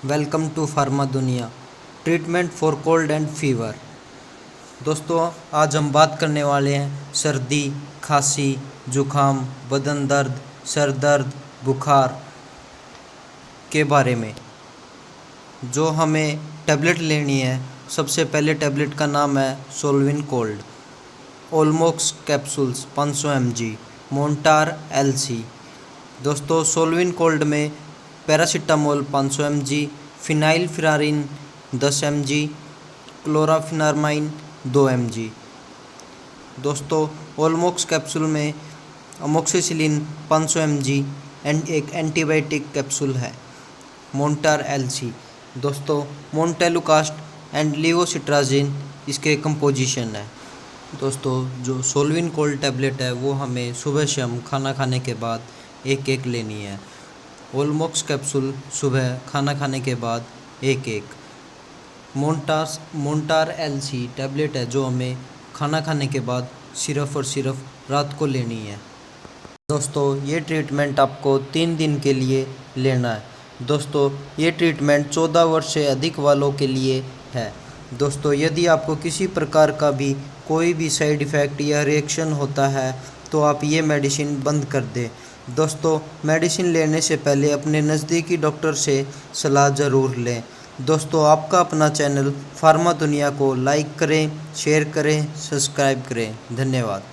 Welcome to pharma दुनिया। Treatment for cold and fever. दोस्तों, आज हम बात करने वाले हैं सर्दी, खांसी, जुखाम, बदन दर्द, सर दर्द, बुखार के बारे में। जो हमें टैबलेट लेनी है, सबसे पहले टैबलेट का नाम है सोलविन कोल्ड, ओलमोक्स कैप्सूल्स 500 mg, मोन्टार LC। दोस्तों, सोलविन कोल्ड में पैरासीटामोल 500 mg, फिनाइलफ्रारिन 10 mg, क्लोराफिनार्माइन 2 mg। दोस्तों, ओलमोक्स कैप्सूल में अमोक्सिसिलिन 500 mg एक एंटीबायोटिक कैप्सूल है। मोन्टार LC। दोस्तों, मोन्टेलुकास्ट एंड लीवोसिट्राजिन इसके कंपोजिशन है। दोस्तों, जो सोलविन कोल्ड टैबलेट है वो हमें सुबह शाम खाना खाने के बाद एक एक लेनी है। ओलमोक्स कैप्सूल सुबह खाना खाने के बाद एक एक। मोन्टार LC टैबलेट है जो हमें खाना खाने के बाद सिर्फ रात को लेनी है। दोस्तों, ये ट्रीटमेंट आपको 3 दिन के लिए लेना है। दोस्तों, ये ट्रीटमेंट 14 वर्ष से अधिक वालों के लिए है। दोस्तों, यदि आपको किसी प्रकार का भी कोई भी साइड इफ़ेक्ट या रिएक्शन होता है तो आप ये मेडिसिन बंद कर दें। दोस्तों, मेडिसिन लेने से पहले अपने नज़दीकी डॉक्टर से सलाह ज़रूर लें। दोस्तों, आपका अपना चैनल फार्मा दुनिया को लाइक करें, शेयर करें, सब्सक्राइब करें। धन्यवाद।